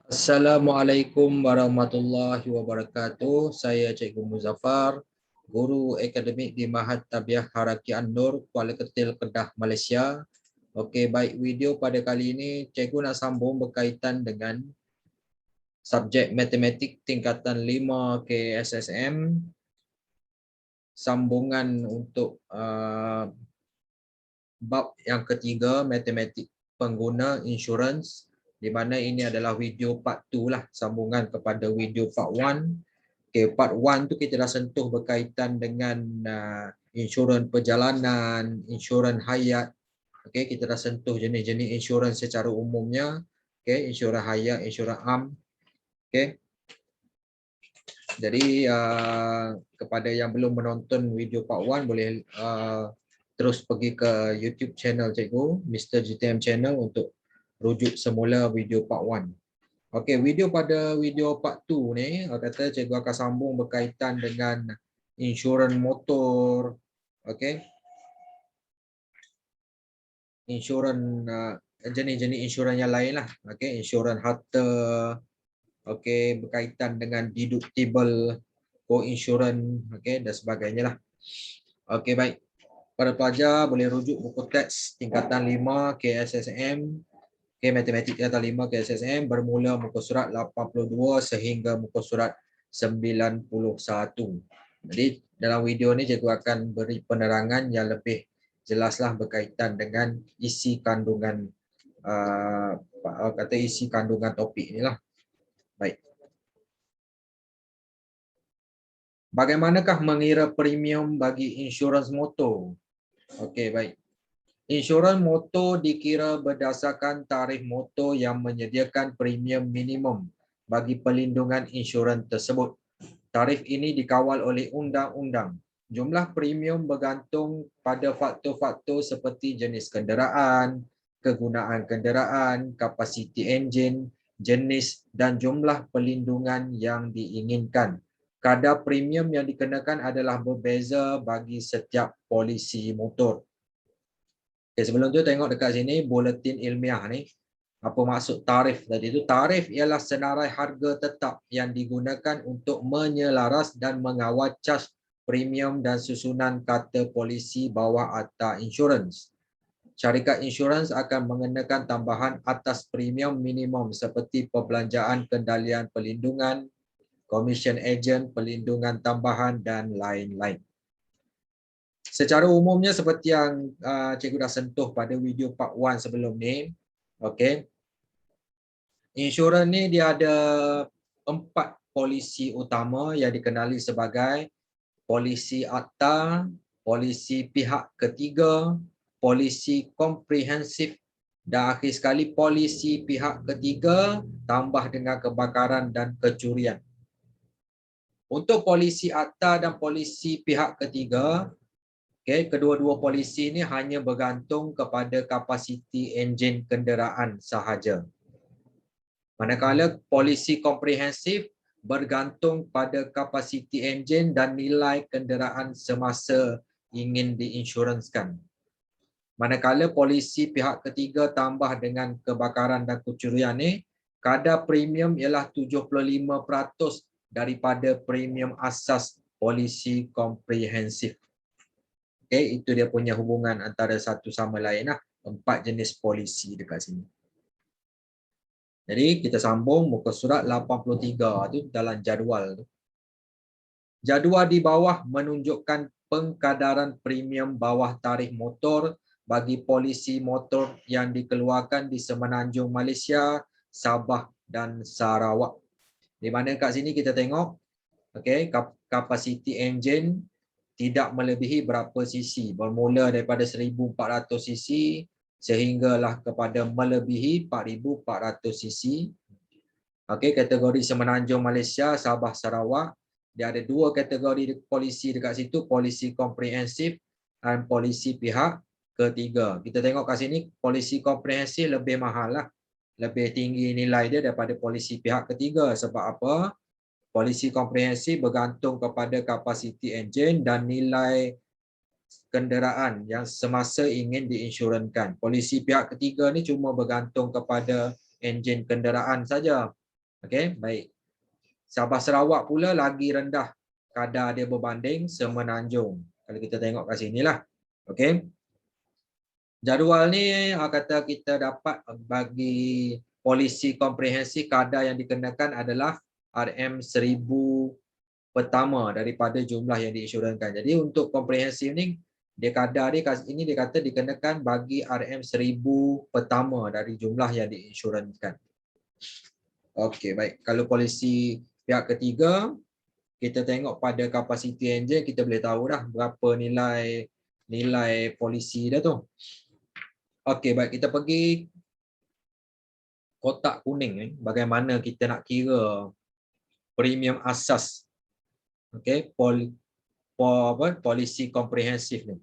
Assalamualaikum warahmatullahi wabarakatuh. Saya Cikgu Muzaffar, Guru Akademik di Mahat Tabiah Haraki An-Nur, Kuala Ketil, Kedah, Malaysia. Okey, baik, video pada kali ini Cikgu nak sambung berkaitan dengan subjek matematik tingkatan 5 KSSM, sambungan untuk bab yang ketiga, matematik pengguna insurans, di mana ini adalah video part 2 lah, sambungan kepada video part 1. Okay, part 1 tu kita dah sentuh berkaitan dengan insurans perjalanan, insurans hayat. Okay, kita dah sentuh jenis-jenis insurans secara umumnya. Okay, insurans hayat, insurans am. Okay. Jadi kepada yang belum menonton video part 1 boleh terus pergi ke YouTube channel Cikgu, Mr. GTM Channel, untuk rujuk semula video part 1. Okey, video part 2 ni kata Cikgu akan sambung berkaitan dengan insurans motor, okey. Insurans jenis-jenis insurans yang lain lah, okey, insurans harta, okey, berkaitan dengan deductible, co-insurance, okey, dan sebagainya lah. Okey, baik. Para pelajar boleh rujuk buku teks tingkatan 5 KSSM, okay, matematik tingkatan 5 KSSM, bermula muka surat 82 sehingga muka surat 91. Jadi dalam video ni cikgu akan beri penerangan yang lebih jelaslah berkaitan dengan isi kandungan isi kandungan topik ni lah. Baik. Bagaimanakah mengira premium bagi insurans motor? Okey, baik. Insurans motor dikira berdasarkan tarikh motor yang menyediakan premium minimum bagi pelindungan insurans tersebut. Tarif ini dikawal oleh undang-undang. Jumlah premium bergantung pada faktor-faktor seperti jenis kenderaan, kegunaan kenderaan, kapasiti enjin, jenis dan jumlah pelindungan yang diinginkan. Kadar premium yang dikenakan adalah berbeza bagi setiap polisi motor. Okay, sebelum tu tengok dekat sini buletin ilmiah ni. Apa maksud tarif tadi tu? Tarif ialah senarai harga tetap yang digunakan untuk menyelaras dan mengawal caj premium dan susunan kata polisi bawah akta insurans. Syarikat insurans akan mengenakan tambahan atas premium minimum seperti perbelanjaan kendalian pelindungan, komisen ejen pelindungan tambahan dan lain-lain. Secara umumnya seperti yang cikgu dah sentuh pada video part 1 sebelum ni, okey. Insurans ni dia ada 4 polisi utama yang dikenali sebagai polisi akta, polisi pihak ketiga, polisi komprehensif dan akhir sekali polisi pihak ketiga tambah dengan kebakaran dan kecurian. Untuk polisi akta dan polisi pihak ketiga, okay, kedua-dua polisi ini hanya bergantung kepada kapasiti enjin kenderaan sahaja. Manakala polisi komprehensif bergantung pada kapasiti enjin dan nilai kenderaan semasa ingin diinsurансkan. Manakala polisi pihak ketiga tambah dengan kebakaran dan kecurian ni, kadar premium ialah 75% daripada premium asas polisi komprehensif. Okay, itu dia punya hubungan antara satu sama lain lah. 4 jenis polisi dekat sini. Jadi kita sambung muka surat 83 tu dalam jadual tu. Jadual di bawah menunjukkan pengkadaran premium bawah tarikh motor bagi polisi motor yang dikeluarkan di Semenanjung Malaysia, Sabah dan Sarawak. Di mana kat sini kita tengok, okay, kapasiti enjin tidak melebihi berapa cc, bermula daripada 1400 cc sehinggalah kepada melebihi 4400 cc. Okey, kategori Semenanjung Malaysia, Sabah, Sarawak, dia ada 2 kategori polisi dekat situ, polisi komprehensif dan polisi pihak ketiga. Kita tengok kat sini polisi komprehensif lebih mahal lah, lebih tinggi nilai dia daripada polisi pihak ketiga. Sebab apa? Polisi komprehensif bergantung kepada kapasiti enjin dan nilai kenderaan yang semasa ingin diinsurankan. Polisi pihak ketiga ni cuma bergantung kepada enjin kenderaan saja. Okey, baik. Sabah Sarawak pula lagi rendah kadar dia berbanding Semenanjung. Kalau kita tengok kat sinilah. Okey. Jadual ni kata kita dapat bagi polisi komprehensif, kadar yang dikenakan adalah RM1000 pertama daripada jumlah yang diinsyurankan. Jadi untuk komprehensif ni dia kadar dia ini dia kata dikenakan bagi RM1000 pertama dari jumlah yang diinsyurankan. Okey, baik. Kalau polisi pihak ketiga, kita tengok pada kapasiti enjin, kita boleh tahu dah berapa nilai polisi dia tu. Okey, baik, kita pergi kotak kuning ni, bagaimana kita nak kira premium asas. Okey, polisi komprehensif ni.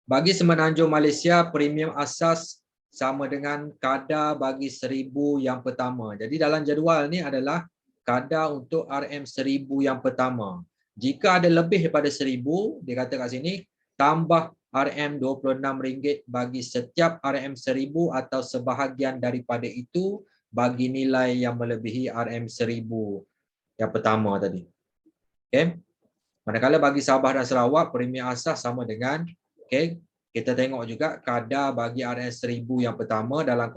Bagi Semenanjung Malaysia, premium asas sama dengan kadar bagi 1000 yang pertama. Jadi dalam jadual ni adalah kadar untuk RM1000 yang pertama. Jika ada lebih daripada 1000, dia kata kat sini, tambah RM26 bagi setiap RM1000 atau sebahagian daripada itu bagi nilai yang melebihi RM1000 yang pertama tadi. Okay. Manakala bagi Sabah dan Sarawak, premium asas sama dengan, okay, kita tengok juga kadar bagi RM1000 yang pertama dalam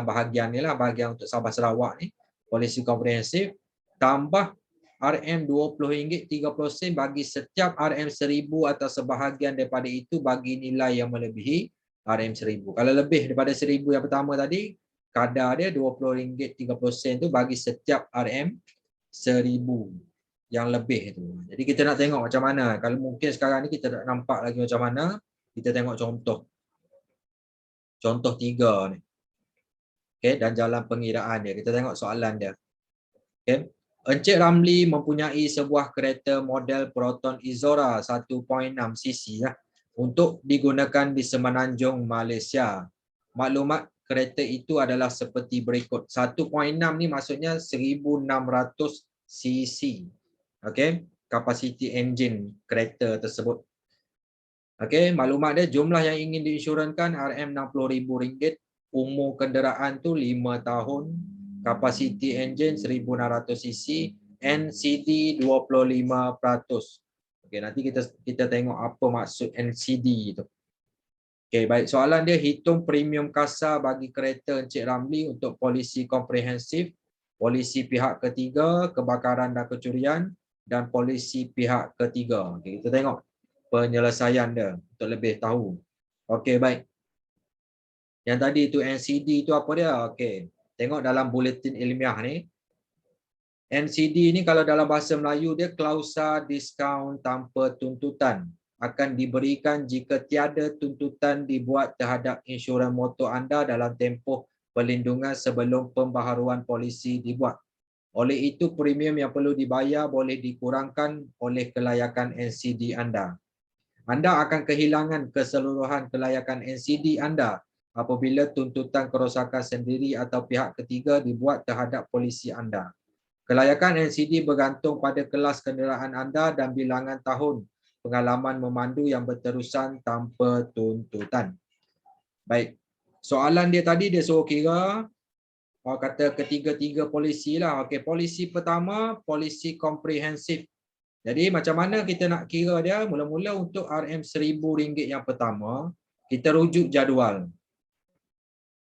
bahagian ni lah, bahagian untuk Sabah Sarawak ni, polisi komprehensif, tambah RM20.30 bagi setiap RM1000 atau sebahagian daripada itu bagi nilai yang melebihi RM1000. Kalau lebih daripada 1000 yang pertama tadi, kadar dia RM20.30 tu bagi setiap RM1000 yang lebih tu. Jadi kita nak tengok macam mana. Kalau mungkin sekarang ni kita tak nampak lagi macam mana, kita tengok contoh. Contoh 3 ni. Okay, dan jalan pengiraan dia. Kita tengok soalan dia. Okay. Encik Ramli mempunyai sebuah kereta model Proton Izora 1.6 cc lah, untuk digunakan di Semenanjung, Malaysia. Maklumat kereta itu adalah seperti berikut. 1.6 ni maksudnya 1600 cc. Okey, kapasiti enjin kereta tersebut. Okey, maklumat dia, jumlah yang ingin diinsyurankan RM60,000, umur kenderaan tu 5 tahun, kapasiti enjin 1600 cc, NCD 25%. Okey, nanti kita tengok apa maksud NCD tu. Okey, baik, soalan dia, hitung premium kasar bagi kereta Encik Ramli untuk polisi komprehensif, polisi pihak ketiga, kebakaran dan kecurian, dan polisi pihak ketiga. Okay, kita tengok penyelesaian dia untuk lebih tahu. Okey, baik. Yang tadi tu NCD tu apa dia? Okey, tengok dalam buletin ilmiah ni. NCD ni kalau dalam bahasa Melayu dia klausa diskaun tanpa tuntutan, akan diberikan jika tiada tuntutan dibuat terhadap insurans motor anda dalam tempoh perlindungan sebelum pembaharuan polisi dibuat. Oleh itu, premium yang perlu dibayar boleh dikurangkan oleh kelayakan NCD anda. Anda akan kehilangan keseluruhan kelayakan NCD anda apabila tuntutan kerosakan sendiri atau pihak ketiga dibuat terhadap polisi anda. Kelayakan NCD bergantung pada kelas kenderaan anda dan bilangan tahun pengalaman memandu yang berterusan tanpa tuntutan. Baik, soalan dia tadi dia suruh kira, kata ketiga-tiga polisi lah. Okey, polisi pertama, polisi komprehensif. Jadi macam mana kita nak kira dia? Mula-mula untuk RM1000 yang pertama, kita rujuk jadual.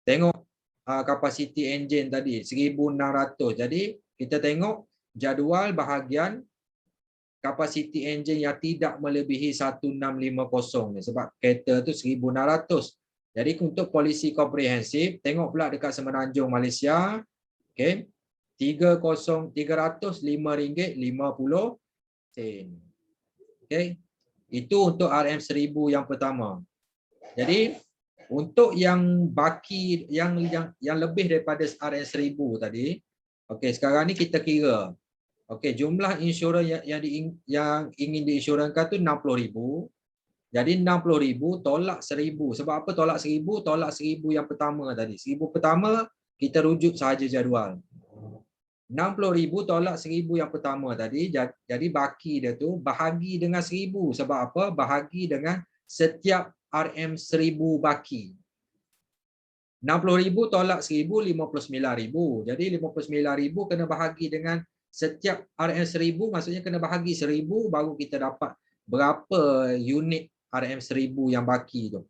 Tengok kapasiti enjin tadi 1600. Jadi kita tengok jadual bahagian kapasiti enjin yang tidak melebihi 1650 ni, sebab kereta tu 1600. Jadi untuk polisi komprehensif, tengok pula dekat Semenanjung, Malaysia. Okey. RM305.50. Okey. Itu untuk RM1000 yang pertama. Jadi untuk yang baki yang lebih daripada RM1000 tadi, okey, sekarang ni kita kira. Okey, jumlah insurans yang ingin diinsyurankan tu 60,000. Jadi 60,000 tolak 1000. Sebab apa tolak 1000? Tolak 1000 yang pertama tadi. 1000 pertama kita rujuk sahaja jadual. 60,000 tolak 1000 yang pertama tadi. Jadi baki dia tu bahagi dengan 1000. Sebab apa? Bahagi dengan setiap RM1000 baki. 60,000 tolak 1,000, 59,000. Jadi 59,000 kena bahagi dengan setiap RM1,000, maksudnya kena bahagi 1,000 baru kita dapat berapa unit RM1,000 yang baki tu.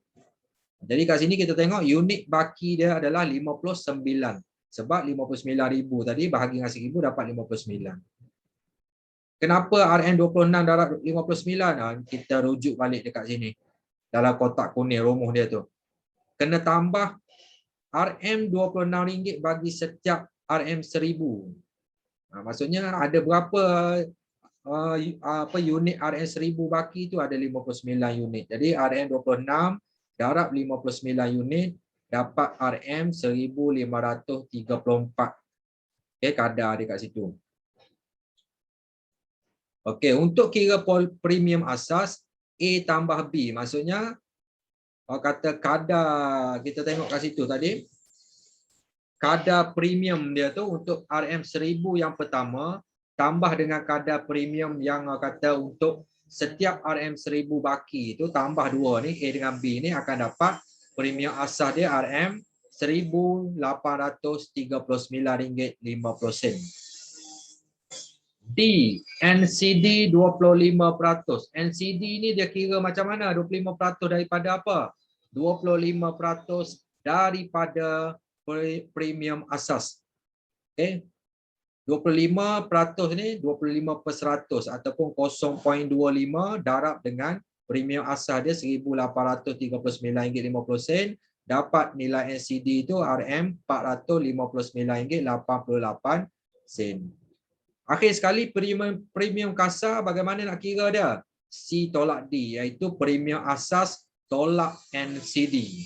Jadi kat sini kita tengok unit baki dia adalah 59. Sebab 59,000 tadi bahagi dengan 1,000 dapat 59. Kenapa RM26 darab 59? Kita rujuk balik dekat sini. Dalam kotak kuning rumuh dia tu. Kena tambah RM26 bagi setiap RM1,000. Maksudnya ada berapa unit RM1,000 baki tu, ada 59 unit. Jadi RM26 darab 59 unit dapat RM1,534. Okey, kadar dia kat situ. Okey, untuk kira premium asas A tambah B, maksudnya kata kadar, kita tengok kat situ tadi. Kadar premium dia tu untuk RM1,000 yang pertama tambah dengan kadar premium yang kata untuk setiap RM1,000 baki itu tambah dua ni, A dengan B ni akan dapat premium asas dia RM1,839.50. D, NCD 25%. NCD ni dia kira macam mana? 25% daripada apa? 25% daripada premium asas. Okey. 25% ni 25% ataupun 0.25 darab dengan premium asas dia RM1,839.50, dapat nilai NCD itu RM459.88. Akhir sekali premium kasar, bagaimana nak kira dia? C tolak D, iaitu premium asas tolak NCD.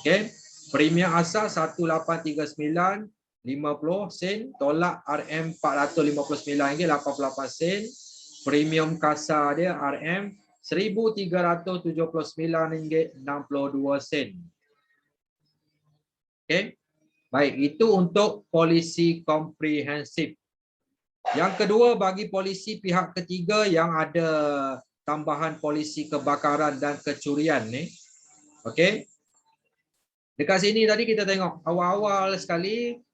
Okey. Premium asas 1839.50 tolak RM459.88. Premium kasar dia RM1,379.62. Okey. Baik, itu untuk polisi komprehensif. Yang kedua, bagi polisi pihak ketiga yang ada tambahan polisi kebakaran dan kecurian ni. Okey. Dekat sini tadi kita tengok awal-awal sekali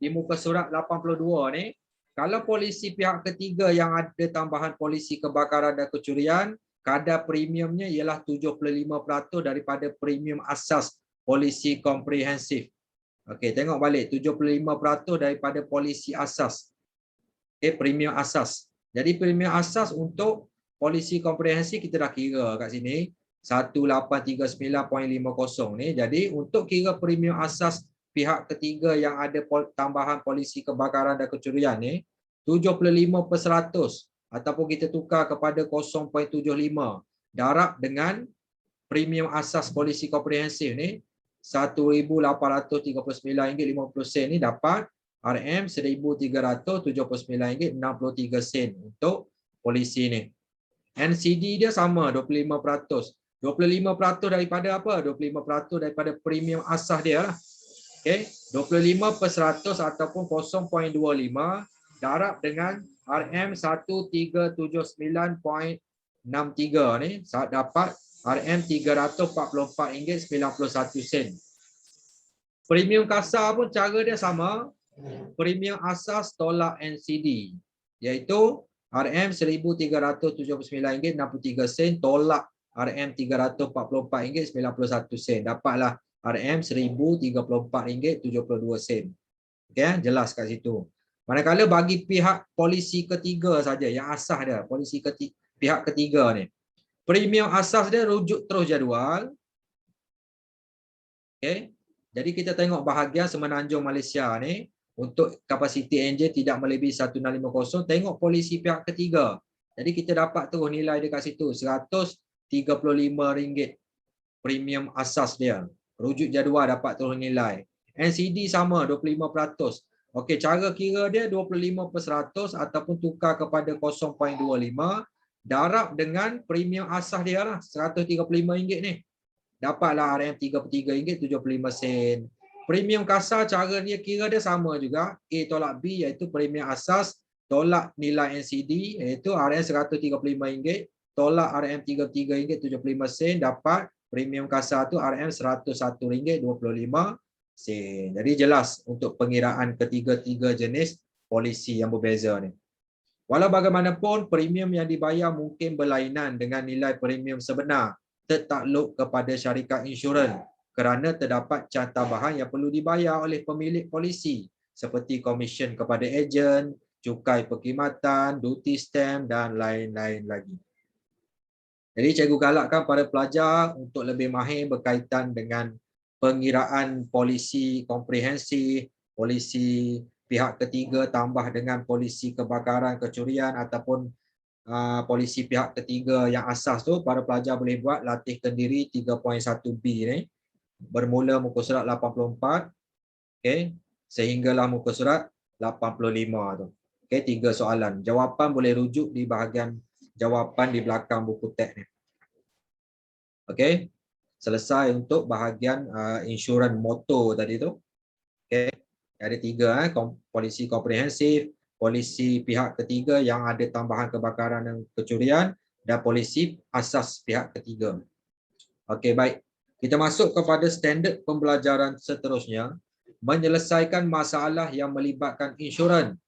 di muka surat 82 ni, kalau polisi pihak ketiga yang ada tambahan polisi kebakaran dan kecurian, kadar premiumnya ialah 75% daripada premium asas polisi komprehensif. Okey, tengok balik 75% daripada polisi asas. Premium asas. Jadi premium asas untuk polisi komprehensif kita dah kira kat sini 1839.50 ni. Jadi untuk kira premium asas pihak ketiga yang ada tambahan polisi kebakaran dan kecurian ni 75% ataupun kita tukar kepada 0.75 darab dengan premium asas polisi komprehensif ni RM1,839.50 ni dapat RM1,379.63 untuk polisi ni. NCD dia sama 25%. 25% daripada apa? 25% daripada premium asas dia lah. Okey, 25% ataupun 0.25 darab dengan RM1,379.63 ni dapat RM344.91. Premium kasar pun cara dia sama. Premium asas tolak NCD, iaitu RM1,379.63 tolak RM344.91. Dapatlah RM1,034.72. Okey, jelas kat situ. Manakala bagi pihak polisi ketiga saja yang asas dia, polisi pihak ketiga ni, premium asas dia rujuk terus jadual. Okey. Jadi kita tengok bahagian Semenanjung Malaysia ni, untuk kapasiti enjin tidak melebihi 1650, tengok polisi pihak ketiga. Jadi kita dapat terus nilai dekat situ RM135 premium asas dia. Rujuk jadual dapat terus nilai. NCD sama 25%. Okey, cara kira dia 25% ataupun tukar kepada 0.25 darab dengan premium asas dia lah RM135 ni. Dapatlah RM33.75. Premium kasar cara dia kira dia sama juga. A tolak B, iaitu premium asas tolak nilai NCD, iaitu RM135 tolak RM33.75, dapat premium kasar tu RM101.25. sen. Jadi jelas untuk pengiraan ketiga-tiga jenis polisi yang berbeza ni. Walau bagaimanapun, premium yang dibayar mungkin berlainan dengan nilai premium sebenar tertakluk kepada syarikat insurans kerana terdapat cas tambahan yang perlu dibayar oleh pemilik polisi seperti komisen kepada ejen, cukai perkhidmatan, duty stamp dan lain-lain lagi. Jadi cikgu galakkan para pelajar untuk lebih mahir berkaitan dengan pengiraan polisi komprehensif, polisi pihak ketiga tambah dengan polisi kebakaran, kecurian ataupun polisi pihak ketiga yang asas tu, para pelajar boleh buat latih kendiri 3.1B ni bermula muka surat 84, okey, sehinggalah muka surat 85 tu. Okey, 3 soalan. Jawapan boleh rujuk di bahagian jawapan di belakang buku teks ni. Okey. Selesai untuk bahagian insurans motor tadi tu. Okey. Ada 3 polisi komprehensif, polisi pihak ketiga yang ada tambahan kebakaran dan kecurian dan polisi asas pihak ketiga. Okey, baik. Kita masuk kepada standard pembelajaran seterusnya, menyelesaikan masalah yang melibatkan insurans.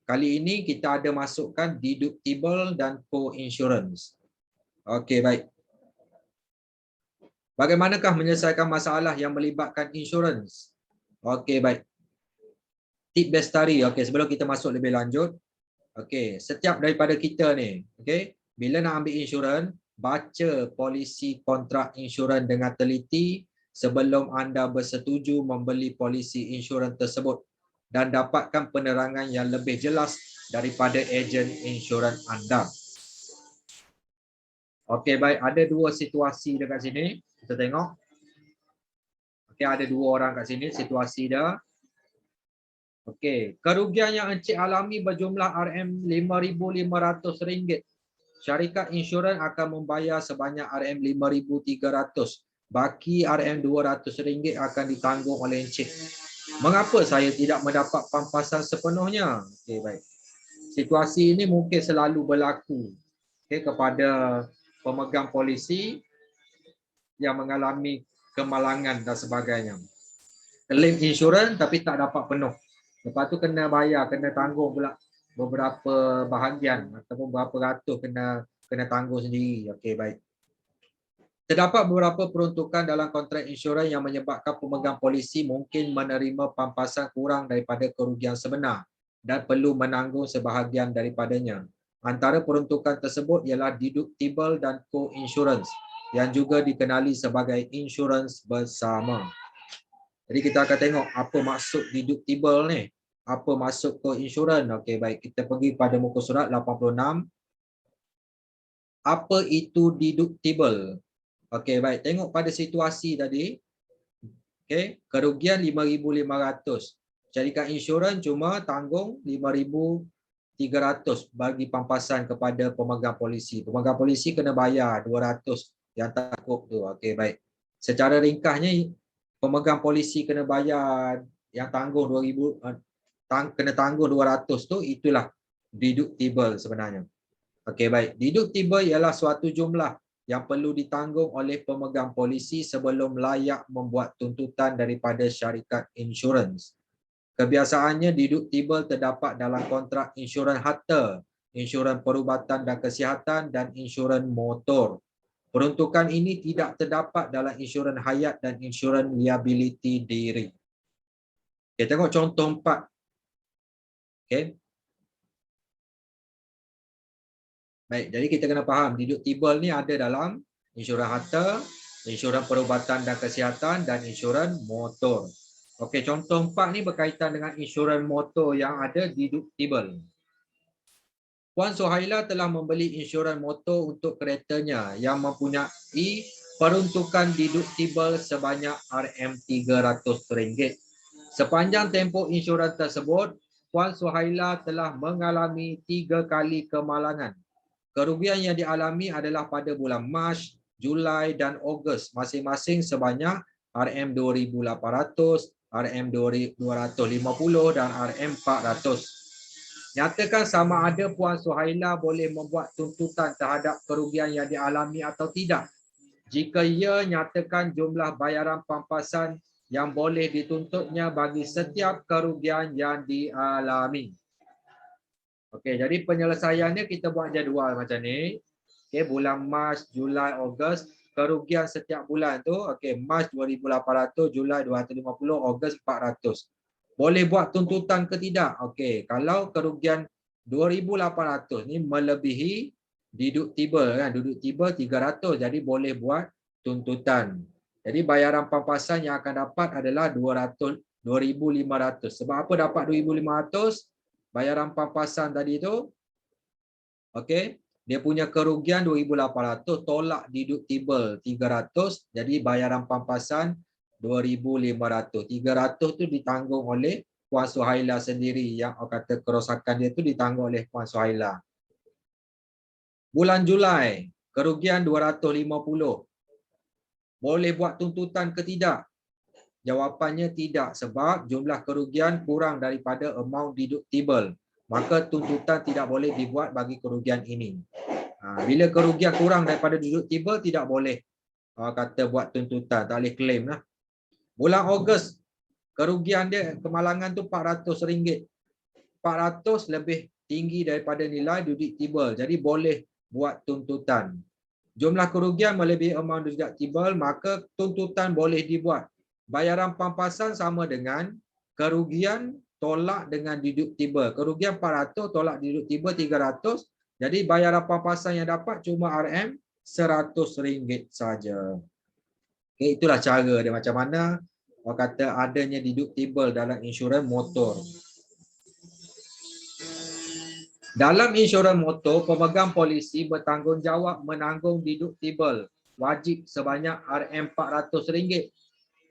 Kali ini kita ada masukkan deductible dan co-insurance. Okey, baik. Bagaimanakah menyelesaikan masalah yang melibatkan insurans? Okey, baik. Tip Bestari. Okey, sebelum kita masuk lebih lanjut. Okey, setiap daripada kita ni, okey, bila nak ambil insurans, baca polisi kontrak insurans dengan teliti sebelum anda bersetuju membeli polisi insurans tersebut dan dapatkan penerangan yang lebih jelas daripada ejen insurans anda. Okey, baik. Ada 2 situasi dekat sini. Kita tengok. Okey, ada 2 orang kat sini. Situasi dia. Okey, kerugian yang Encik alami berjumlah RM5,500. Syarikat insurans akan membayar sebanyak RM5,300. Baki RM200 akan ditanggung oleh Encik. Mengapa saya tidak mendapat pampasan sepenuhnya? Okey, baik. Situasi ini mungkin selalu berlaku, okey, kepada pemegang polisi yang mengalami kemalangan dan sebagainya. Klaim insurans tapi tak dapat penuh. Lepas tu kena bayar, kena tanggung pula beberapa bahagian ataupun berapa ratus kena tanggung sendiri. Okey, baik. Terdapat beberapa peruntukan dalam kontrak insurans yang menyebabkan pemegang polisi mungkin menerima pampasan kurang daripada kerugian sebenar dan perlu menanggung sebahagian daripadanya. Antara peruntukan tersebut ialah deductible dan co-insurance yang juga dikenali sebagai insurans bersama. Jadi kita akan tengok apa maksud deductible ni, apa maksud co-insurance. Okey, baik, kita pergi pada muka surat 86. Apa itu deductible? Okey, baik, tengok pada situasi tadi. Okey, kerugian 5,500. Syarikat insurans cuma tanggung 5,300 bagi pampasan kepada pemegang polisi. Pemegang polisi kena bayar 200 yang takut tu. Okey, baik. Secara ringkasnya, pemegang polisi kena bayar yang tanggung 2,000, kena tanggung 200 tu, itulah deductible sebenarnya. Okey, baik. Deductible ialah suatu jumlah yang perlu ditanggung oleh pemegang polisi sebelum layak membuat tuntutan daripada syarikat insurans. Kebiasaannya deductible terdapat dalam kontrak insurans harta, insurans perubatan dan kesihatan dan insurans motor. Peruntukan ini tidak terdapat dalam insurans hayat dan insurans liability diri. Kita tengok contoh 4. Okey. Baik, jadi kita kena faham deductible ni ada dalam insurans harta, insurans perubatan dan kesihatan dan insurans motor. Okey, contoh 4 ni berkaitan dengan insurans motor yang ada deductible. Puan Suhaila telah membeli insurans motor untuk keretanya yang mempunyai peruntukan deductible sebanyak RM300. Sepanjang tempoh insurans tersebut, Puan Suhaila telah mengalami 3 kali kemalangan. Kerugian yang dialami adalah pada bulan Mac, Julai dan Ogos masing-masing sebanyak RM2,800, RM250 dan RM400. Nyatakan sama ada Puan Suhaila boleh membuat tuntutan terhadap kerugian yang dialami atau tidak. Jika ya, nyatakan jumlah bayaran pampasan yang boleh dituntutnya bagi setiap kerugian yang dialami. Okey, jadi penyelesaiannya kita buat jadual macam ni. Okey, bulan Mac, Julai, Ogos, kerugian setiap bulan tu, okey, Mac 2,800, Julai 250, Ogos 400. Boleh buat tuntutan ke tidak? Okey, kalau kerugian 2,800 ni melebihi deductible kan, deductible 300, jadi boleh buat tuntutan. Jadi bayaran pampasan yang akan dapat adalah 2,500. Sebab apa dapat 2,500? Bayaran pampasan tadi tu, okey, dia punya kerugian 2,800 tolak deductible 300, jadi bayaran pampasan 2,500. 300 tu ditanggung oleh Puan Suhaila sendiri, yang kata kerosakan dia tu ditanggung oleh Puan Suhaila. Bulan Julai, kerugian 250. Boleh buat tuntutan ke tidak? Jawapannya tidak, sebab jumlah kerugian kurang daripada amount deductible. Maka tuntutan tidak boleh dibuat bagi kerugian ini. Bila kerugian kurang daripada deductible, tidak boleh kata buat tuntutan, tak boleh claim lah. Bulan Ogos, kerugian dia kemalangan tu RM400. 400 lebih tinggi daripada nilai deductible, jadi boleh buat tuntutan. Jumlah kerugian melebihi amount deductible, maka tuntutan boleh dibuat. Bayaran pampasan sama dengan kerugian tolak dengan deductible. Kerugian 400 tolak deductible 300. Jadi bayaran pampasan yang dapat cuma RM100 saja. Okay, itulah cara dia macam mana orang kata adanya deductible dalam insurans motor. Dalam insurans motor, pemegang polisi bertanggungjawab menanggung deductible wajib sebanyak RM400.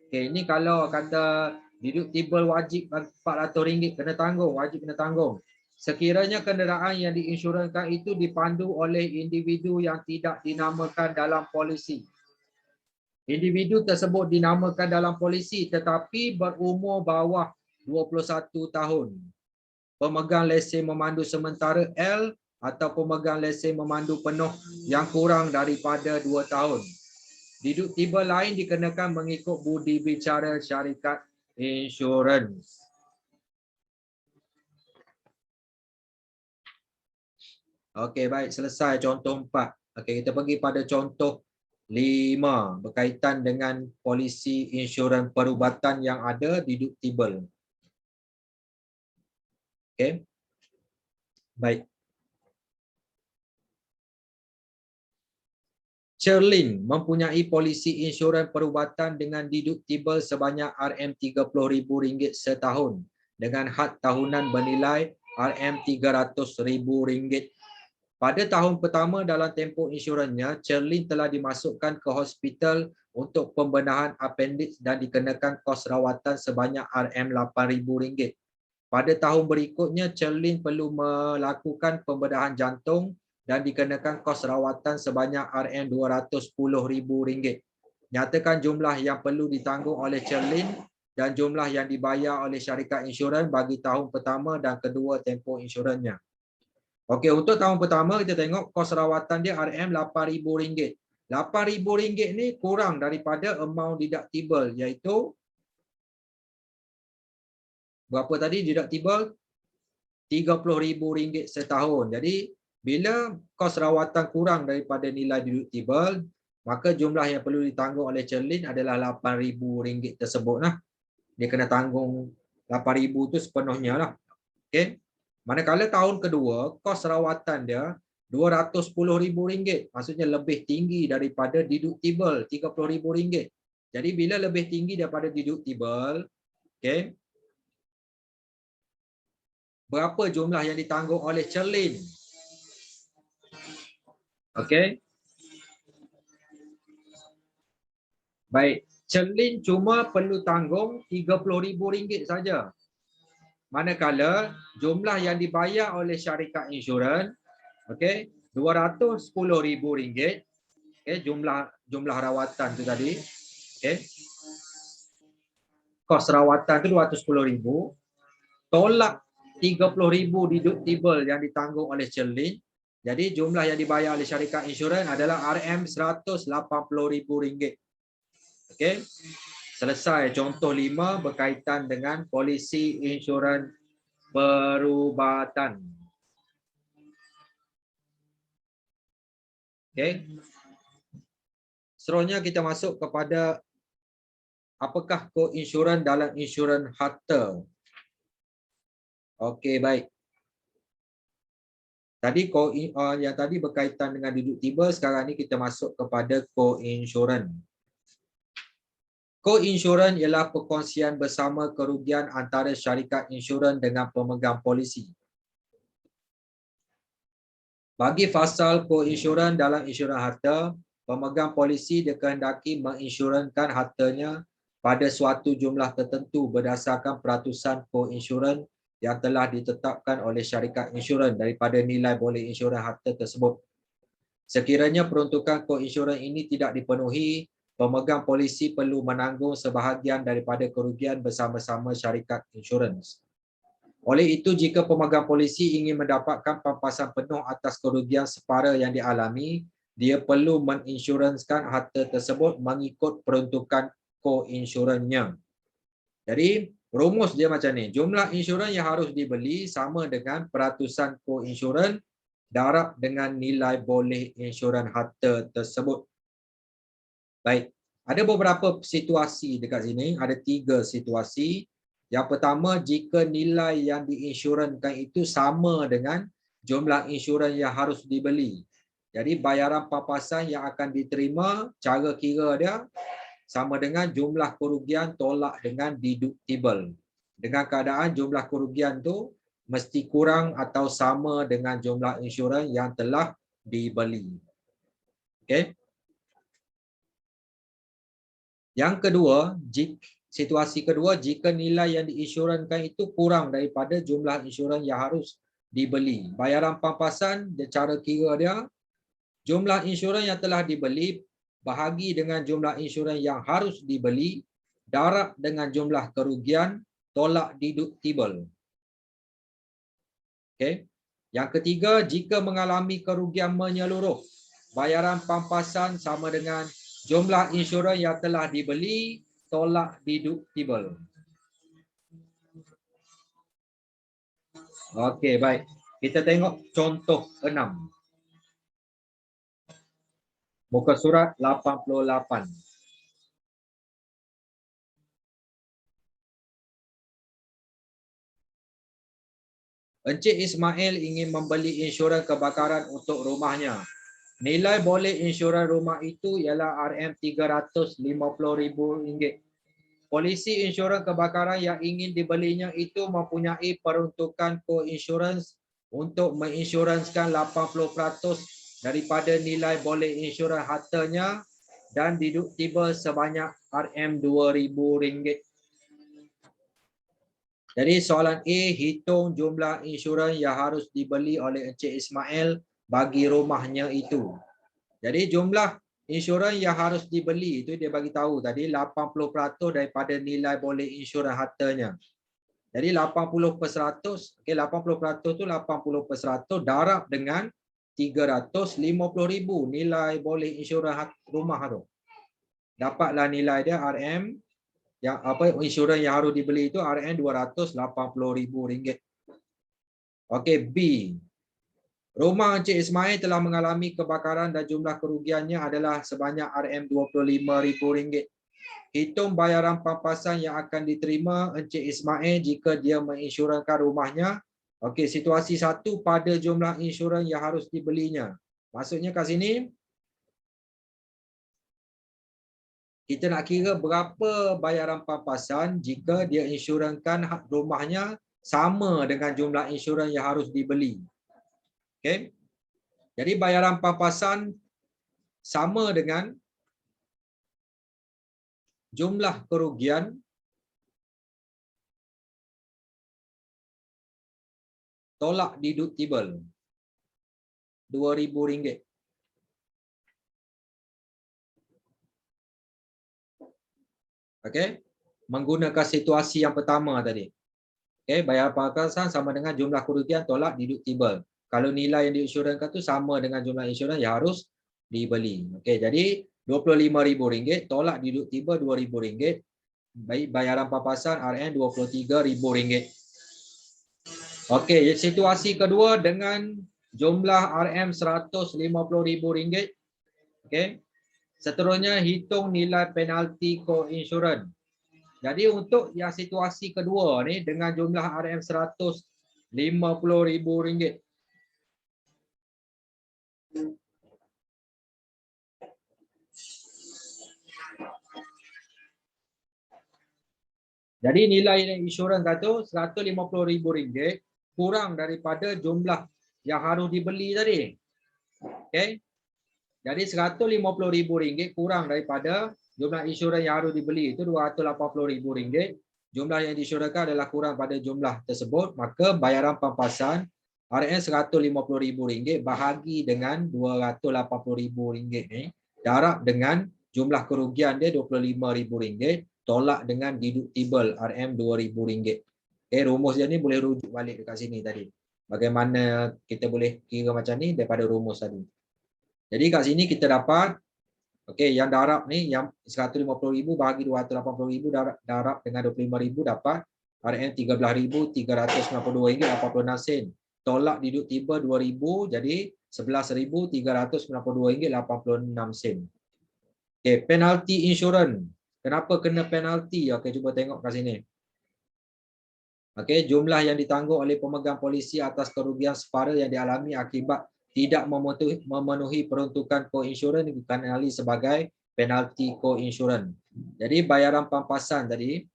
Okay, ini kalau kata deductible wajib RM400 kena tanggung, wajib kena tanggung. Sekiranya kenderaan yang diinsurankan itu dipandu oleh individu yang tidak dinamakan dalam polisi. Individu tersebut dinamakan dalam polisi tetapi berumur bawah 21 tahun. Pemegang lesen memandu sementara L atau pemegang lesen memandu penuh yang kurang daripada 2 tahun. Deductible lain dikenakan mengikut budi bicara syarikat insurans. Okey, baik, selesai contoh 4. Okey, kita pergi pada contoh 5 berkaitan dengan polisi insurans perubatan yang ada deductible. Okey. Baik. Cherlin mempunyai polisi insurans perubatan dengan deductible sebanyak RM30,000 setahun dengan had tahunan bernilai RM300,000. Pada tahun pertama dalam tempoh insurannya, Cherlin telah dimasukkan ke hospital untuk pembenahan appendix dan dikenakan kos rawatan sebanyak RM8,000. Pada tahun berikutnya, Cherlin perlu melakukan pembedahan jantung dan dikenakan kos rawatan sebanyak RM210,000. Nyatakan jumlah yang perlu ditanggung oleh Cherlin dan jumlah yang dibayar oleh syarikat insurans bagi tahun pertama dan kedua tempoh insurannya. Okey, untuk tahun pertama kita tengok kos rawatan dia RM8,000. RM8,000 ni kurang daripada amount deductible, iaitu berapa tadi deductible? RM30,000 setahun. Jadi bila kos rawatan kurang daripada nilai deductible, maka jumlah yang perlu ditanggung oleh Cherlin adalah RM8,000 tersebut lah. Dia kena tanggung RM8,000 tu sepenuhnya lah. Okey. Manakala tahun kedua, kos rawatan dia RM210,000. Maksudnya lebih tinggi daripada deductible RM30,000. Jadi bila lebih tinggi daripada deductible, okey, berapa jumlah yang ditanggung oleh Cherlin? Okey. Baik, Cherlin cuma perlu tanggung RM30,000 saja. Manakala jumlah yang dibayar oleh syarikat insurans, okey, RM210,000. Okey, jumlah rawatan tu tadi. Okey. Kos rawatan tu RM210,000. Tolak RM30,000 deductible yang ditanggung oleh Cherlin. Jadi jumlah yang dibayar oleh syarikat insurans adalah RM180,000. Okey. Selesai contoh 5 berkaitan dengan polisi insurans perubatan. Okey. Seterusnya kita masuk kepada apakah koinsuran dalam insurans harta. Okey, baik. Tadi yang tadi berkaitan dengan duduk tiba, sekarang ni kita masuk kepada koinsuran. Koinsuran ialah perkongsian bersama kerugian antara syarikat insurans dengan pemegang polisi. Bagi fasal koinsuran dalam insurans harta, pemegang polisi dikehendaki menginsurankan hartanya pada suatu jumlah tertentu berdasarkan peratusan koinsuran yang telah ditetapkan oleh syarikat insurans daripada nilai boleh insurans harta tersebut. Sekiranya peruntukan koinsuran ini tidak dipenuhi, pemegang polisi perlu menanggung sebahagian daripada kerugian bersama-sama syarikat insurans. Oleh itu, jika pemegang polisi ingin mendapatkan pampasan penuh atas kerugian separa yang dialami, dia perlu menginsurансkan harta tersebut mengikut peruntukan koinsurannya. Jadi, rumus dia macam ni. Jumlah insurans yang harus dibeli sama dengan peratusan koinsuran darab dengan nilai boleh insurans harta tersebut. Baik, ada beberapa situasi dekat sini, ada 3 situasi. Yang pertama, jika nilai yang diinsurankan itu sama dengan jumlah insurans yang harus dibeli. Jadi bayaran pampasan yang akan diterima, cara kira dia sama dengan jumlah kerugian tolak dengan deductible. Dengan keadaan jumlah kerugian tu mesti kurang atau sama dengan jumlah insurans yang telah dibeli. Okey. Yang kedua, situasi kedua, jika nilai yang diinsurankan itu kurang daripada jumlah insurans yang harus dibeli. Bayaran pampasan, cara kira dia, jumlah insurans yang telah dibeli bahagi dengan jumlah insurans yang harus dibeli, darab dengan jumlah kerugian, tolak deductible. Okey. Yang ketiga, jika mengalami kerugian menyeluruh, bayaran pampasan sama dengan jumlah insurans yang telah dibeli, tolak deductible. Okey, baik. Kita tengok contoh 6. Muka surat 88. Encik Ismail ingin membeli insurans kebakaran untuk rumahnya. Nilai boleh insurans rumah itu ialah RM350,000. Polisi insurans kebakaran yang ingin dibelinya itu mempunyai peruntukan koinsurans untuk menginsurансkan 80% daripada nilai boleh insurans hartanya dan deductible sebanyak RM2,000. Jadi soalan A, hitung jumlah insurans yang harus dibeli oleh Encik Ismail bagi rumahnya itu. Jadi jumlah insurans yang harus dibeli itu dia bagi tahu tadi 80% daripada nilai boleh insurans hartanya. Jadi 80%, okey 80% tu 80% darab dengan 350,000 nilai boleh insurans rumah tu. Dapatlah nilai dia RM yang insurans yang harus dibeli itu RM280,000. Okey, B. Rumah Encik Ismail telah mengalami kebakaran dan jumlah kerugiannya adalah sebanyak RM25,000. Hitung bayaran pampasan yang akan diterima Encik Ismail jika dia menginsurans rumahnya. Okey, situasi 1 pada jumlah insurans yang harus dibelinya. Maksudnya kat sini kita nak kira berapa bayaran pampasan jika dia insuraskan rumahnya sama dengan jumlah insurans yang harus dibeli. Okey. Jadi bayaran pampasan sama dengan jumlah kerugian tolak deductible RM2,000. Okey. Menggunakan situasi yang pertama tadi. Okey, bayaran pampasan sama dengan jumlah kerugian tolak deductible. Kalau nilai yang diinsuraskan tu sama dengan jumlah insurans yang harus dibeli. Okey, jadi RM25,000 tolak deductible RM2,000. baik bayaran pampasan RM RM23,000. Okey, situasi kedua dengan jumlah RM RM150,000. Okey. Seterusnya hitung nilai penalti co-insurans. Jadi untuk yang situasi kedua ni dengan jumlah RM RM150,000. Jadi nilai insurans tu RM150,000 kurang daripada jumlah yang harus dibeli tadi. Okey. Jadi RM150,000 kurang daripada jumlah insurans yang harus dibeli itu RM280,000. Jumlah yang disyurahkan adalah kurang pada jumlah tersebut, maka bayaran pampasan RM150,000 bahagi dengan RM280,000 ni darab dengan jumlah kerugian dia RM25,000 tolak dengan deductible RM2,000. Rumus dia ni boleh rujuk balik dekat sini tadi. Bagaimana kita boleh kira macam ni daripada rumus tadi. Jadi kat sini kita dapat okey, yang darab ni yang RM150,000 bahagi RM280,000 darab dengan RM25,000 dapat RM13,392.86. Tolak deductible RM2,000 jadi RM11,392.86. Okey, penalti insurans. Kenapa kena penalti? Okey, cuba tengok kat sini. Okey, jumlah yang ditanggung oleh pemegang polisi atas kerugian separa yang dialami akibat tidak memenuhi peruntukan co-insurans dikenali sebagai penalti co-insurans. Jadi bayaran pampasan tadi.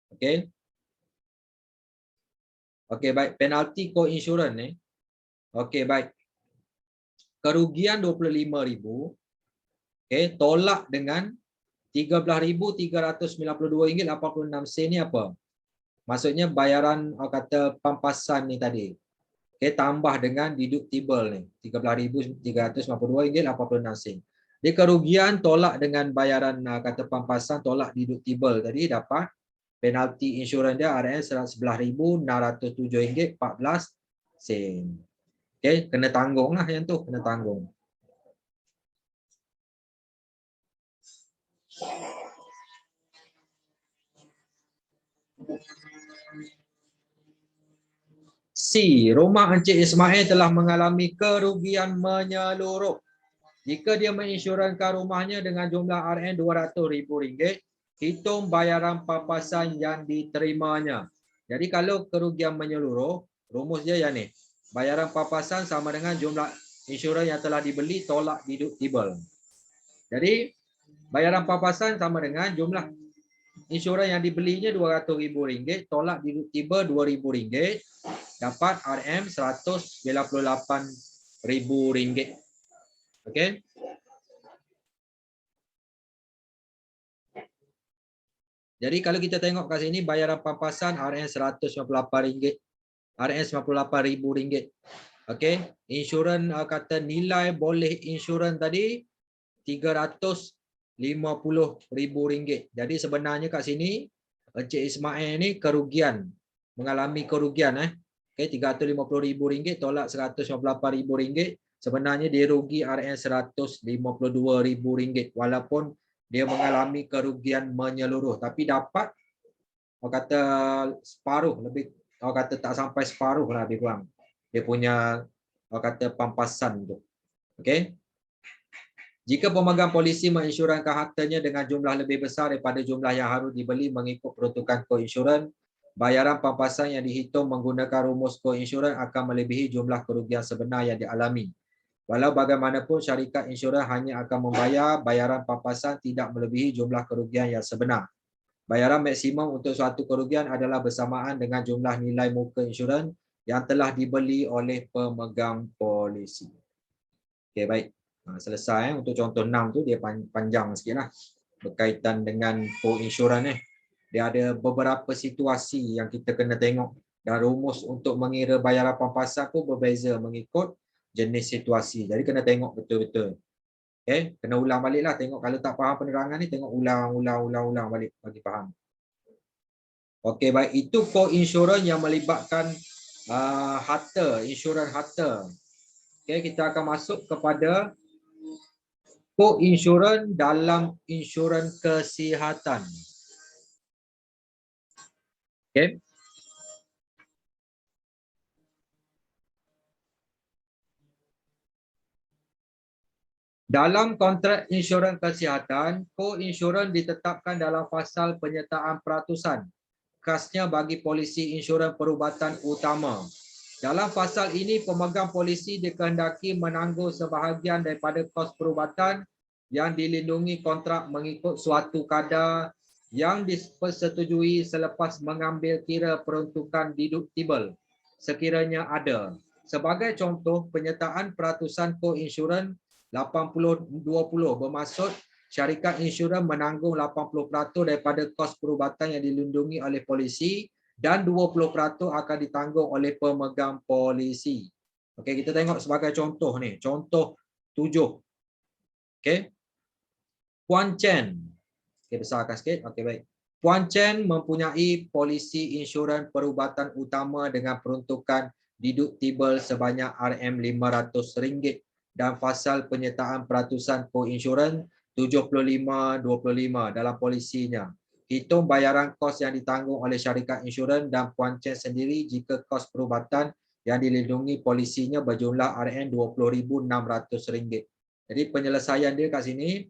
Okey. Okey, baik, penalti co-insurans ni. Okey, baik. Kerugian RM25,000 okey, tolak dengan RM13,392.86 ni apa? Maksudnya bayaran kata pampasan ni tadi. Okey, tambah dengan deductible ni RM13,392.86. Di kerugian tolak dengan bayaran kata pampasan tolak deductible tadi dapat penalti insurans dia RM11,607.14. Okey, kena tanggunglah yang tu, kena tanggung. C. Rumah Encik Ismail telah mengalami kerugian menyeluruh. Jika dia menginsurans rumahnya dengan jumlah RM200,000, hitung bayaran pampasan yang diterimanya. Jadi kalau kerugian menyeluruh, rumus dia yang ni. Bayaran pampasan sama dengan jumlah insurans yang telah dibeli tolak deductible. Jadi bayaran pampasan sama dengan jumlah insurans yang dibelinya RM200,000 tolak deductible RM2,000 dapat RM198,000. Okey. Jadi kalau kita tengok kat sini bayaran pampasan RM198,000. RM98,000. Okey, insurans kata nilai boleh insurans tadi RM350,000. Jadi sebenarnya kat sini Encik Ismail ni kerugian, mengalami kerugian okey, RM350,000 tolak RM198,000. Sebenarnya dia rugi RM152,000 walaupun dia mengalami kerugian menyeluruh, tapi dapat orang kata separuh, lebih orang kata tak sampai separuh lah lebih kurang dia punya orang kata pampasan tu. Okey. Jika pemegang polisi menginsurans hartanya dengan jumlah lebih besar daripada jumlah yang harus dibeli mengikut peruntukan co-insurans, bayaran pampasan yang dihitung menggunakan rumus co-insurans akan melebihi jumlah kerugian sebenar yang dialami. Walau bagaimanapun syarikat insurans hanya akan membayar bayaran pampasan tidak melebihi jumlah kerugian yang sebenar. Bayaran maksimum untuk suatu kerugian adalah bersamaan dengan jumlah nilai muka insurans yang telah dibeli oleh pemegang polisi. Okey, baik. Selesai. Untuk contoh 6 tu dia panjang sikitlah berkaitan dengan co-insurans ni. Dia ada beberapa situasi yang kita kena tengok dan rumus untuk mengira bayaran pampasan pun berbeza mengikut jenis situasi. Jadi kena tengok betul-betul. Okey, kena ulang baliklah, tengok kalau tak faham penerangan ni tengok ulang balik bagi faham. Okey, baik, itu co-insurans yang melibatkan harta, insurans harta. Okey, kita akan masuk kepada co-insurans dalam insurans kesihatan. Okey. Dalam kontrak insurans kesihatan, koinsurans ditetapkan dalam fasal penyertaan peratusan, khasnya bagi polisi insurans perubatan utama. Dalam fasal ini, pemegang polisi dikehendaki menanggung sebahagian daripada kos perubatan yang dilindungi kontrak mengikut suatu kadar yang dipersetujui selepas mengambil kira peruntukan deduktibel sekiranya ada. Sebagai contoh, penyertaan peratusan koinsurans 80-20 bermaksud syarikat insurans menanggung 80% daripada kos perubatan yang dilindungi oleh polisi dan 20% akan ditanggung oleh pemegang polisi. Okey, kita tengok sebagai contoh ni, contoh 7. Okey. Puan Chen. Okey, besarkan sikit. Okey, baik. Puan Chen mempunyai polisi insurans perubatan utama dengan peruntukan deduktibel sebanyak RM500 dan fasal penyertaan peratusan koinsurans 75-25 dalam polisinya. Hitung bayaran kos yang ditanggung oleh syarikat insurans dan Puan Chen sendiri jika kos perubatan yang dilindungi polisinya berjumlah RM20,600. Jadi penyelesaian dia kat sini,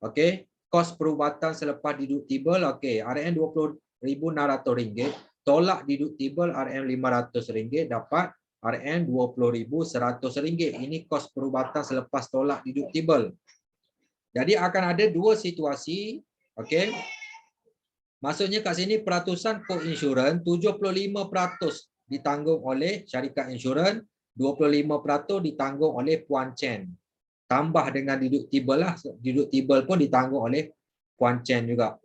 okey, kos perubatan selepas deduktibel, okey, RM20,600, tolak deduktibel RM500, dapat RM20,100. Ini kos perubatan selepas tolak deduktibel. Jadi akan ada dua situasi, okey. Maksudnya kat sini peratusan koinsurans 75% ditanggung oleh syarikat insurans, 25% ditanggung oleh Puan Chen. Tambah dengan deduktibel lah, deduktibel pun ditanggung oleh Puan Chen juga.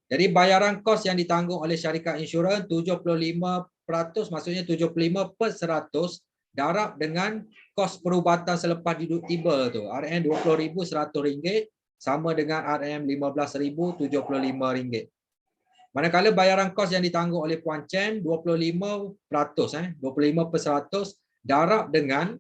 Jadi bayaran kos yang ditanggung oleh syarikat insurans 75%, maksudnya 75/100 darab dengan kos perubatan selepas deduktibel tu, RM20,100 sama dengan RM15,075. Manakala bayaran kos yang ditanggung oleh Puan Chen 25%, 25/100 darab dengan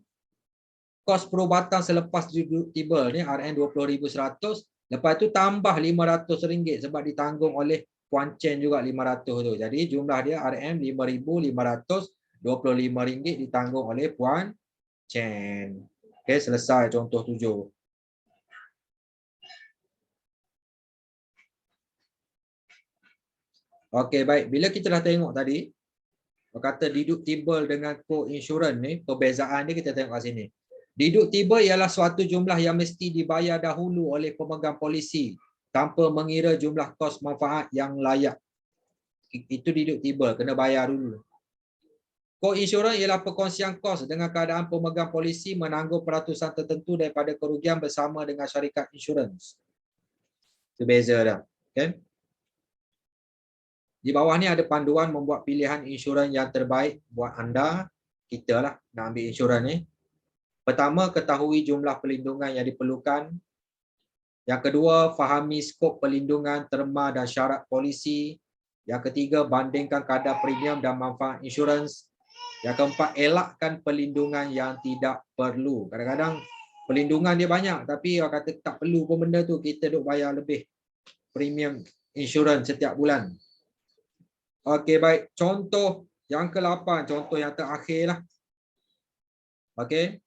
kos perubatan selepas deduktibel ni RM20,100, lepas tu tambah RM500 sebab ditanggung oleh Puan Chen juga 500 tu. Jadi jumlah dia RM5,525 ditanggung oleh Puan Chen. Okey, selesai contoh 7. Okey, baik. Bila kita dah tengok tadi, berkata deduktibel dengan koinsurans ni, perbezaan dia kita tengok kat sini. Deduktibel ialah suatu jumlah yang mesti dibayar dahulu oleh pemegang polisi tanpa mengira jumlah kos manfaat yang layak. Itu deduktibel, kena bayar dulu. Koinsurans ialah perkongsian kos dengan keadaan pemegang polisi menanggung peratusan tertentu daripada kerugian bersama dengan syarikat insurans. Itu beza dah. Okay? Di bawah ni ada panduan membuat pilihan insurans yang terbaik buat anda. Kita lah nak ambil insurans ni. Pertama, ketahui jumlah perlindungan yang diperlukan. Yang kedua, fahami skop perlindungan, terma dan syarat polisi. Yang ketiga, bandingkan kadar premium dan manfaat insurans. Yang keempat, elakkan perlindungan yang tidak perlu. Kadang-kadang perlindungan dia banyak tapi orang kata tak perlu pun benda tu, kita duk bayar lebih premium insurans setiap bulan. Okey, baik. Contoh yang ke-8, contoh yang terakhir lah. Okey.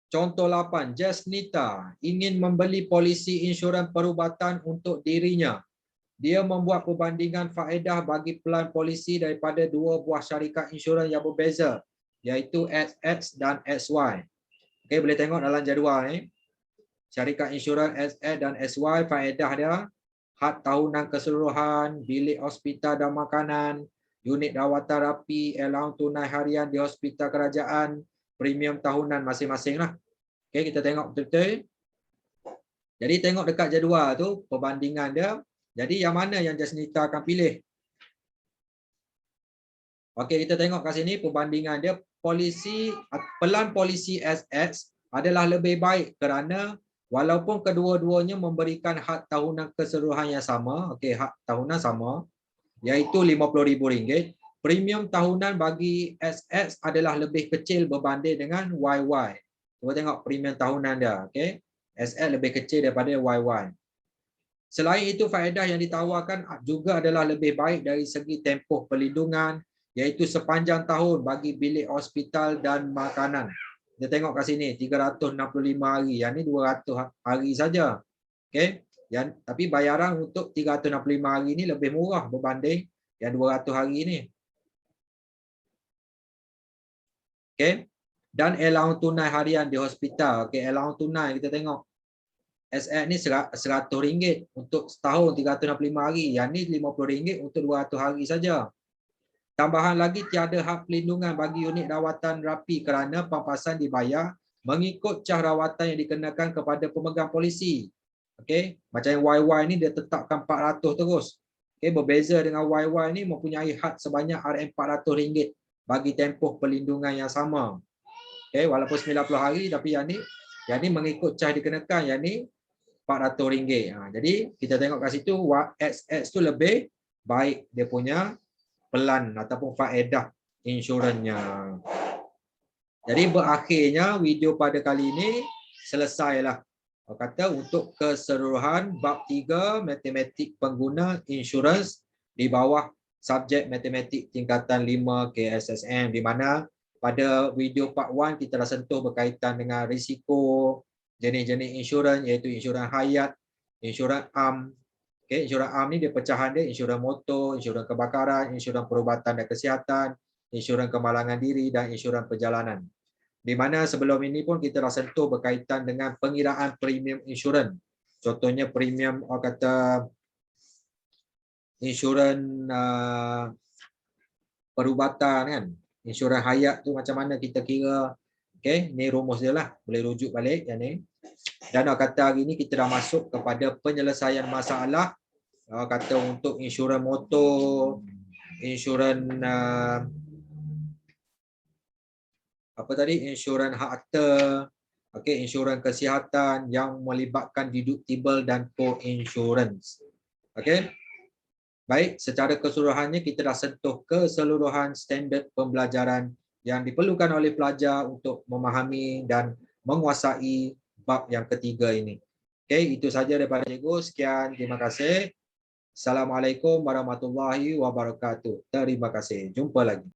Contoh 8, Jasnita ingin membeli polisi insurans perubatan untuk dirinya. Dia membuat perbandingan faedah bagi pelan polisi daripada dua buah syarikat insurans yang berbeza, iaitu XX dan XY. Okey, boleh tengok dalam jadual ni. Syarikat insurans XX dan XY, faedah dia, had tahunan keseluruhan, bilik hospital dan makanan, unit rawatan rapi, allowance tunai harian di hospital kerajaan, premium tahunan masing-masing lah. Okey, kita tengok betul-betul. Jadi tengok dekat jadual tu, perbandingan dia. Jadi yang mana yang Jasnita akan pilih? Okey, kita tengok kat sini perbandingan dia. Pelan polisi XX adalah lebih baik kerana walaupun kedua-duanya memberikan had tahunan keseluruhan yang sama, okey, had tahunan sama, iaitu RM50,000. Premium tahunan bagi XX adalah lebih kecil berbanding dengan YY. Cuba tengok premium tahunan dia, okey. SS lebih kecil daripada YY. Selain itu, faedah yang ditawarkan juga adalah lebih baik dari segi tempoh perlindungan, iaitu sepanjang tahun bagi bilik hospital dan makanan. Kita tengok kat sini, 365 hari. Yang ni 200 hari saja. Okay? Tapi bayaran untuk 365 hari ni lebih murah berbanding yang 200 hari ni. Okay? Dan allowance tunai harian di hospital. Okay, allowance tunai kita tengok. SS ni RM100 untuk setahun 365 hari. Yang ni RM50 untuk 200 hari saja. Tambahan lagi, tiada hak pelindungan bagi unit rawatan rapi kerana pampasan dibayar mengikut cas rawatan yang dikenakan kepada pemegang polisi. Okey, macam yang YY ni dia tetapkan 400 terus. Okey, berbeza dengan YY ni mempunyai had sebanyak RM400 bagi tempoh perlindungan yang sama. Okey, walaupun 90 hari tapi yang ni mengikut cas dikenakan, yang ni RM400. Jadi kita tengok kat situ XX tu lebih baik dia punya pelan ataupun faedah insurannya. Jadi berakhirnya video pada kali ini selesailah. Kata untuk keseluruhan bab 3 matematik pengguna insurans di bawah subjek matematik tingkatan 5 KSSM, di mana pada video part 1 kita dah sentuh berkaitan dengan risiko, jenis-jenis insurans iaitu insurans hayat, insurans am. Okay, insurans am ni dia pecahan dia insurans motor, insurans kebakaran, insurans perubatan dan kesihatan, insurans kemalangan diri dan insurans perjalanan. Di mana sebelum ini pun kita dah sentuh berkaitan dengan pengiraan premium insurans. Contohnya premium kata insurans perubatan kan. Insurans hayat tu macam mana kita kira. Okay, ni rumus dia lah. Boleh rujuk balik yang ni. Dan kata hari ni kita dah masuk kepada penyelesaian masalah. Kata untuk insurans motor, insurans apa tadi, insurans harta, okey, insurans kesihatan yang melibatkan deductible dan co-insurance. Okey. Baik, secara keseluruhannya kita dah sentuh keseluruhan standard pembelajaran yang diperlukan oleh pelajar untuk memahami dan menguasai bab yang ketiga ini. Okey, itu saja daripada cikgu. Sekian, terima kasih. Assalamualaikum warahmatullahi wabarakatuh. Terima kasih. Jumpa lagi.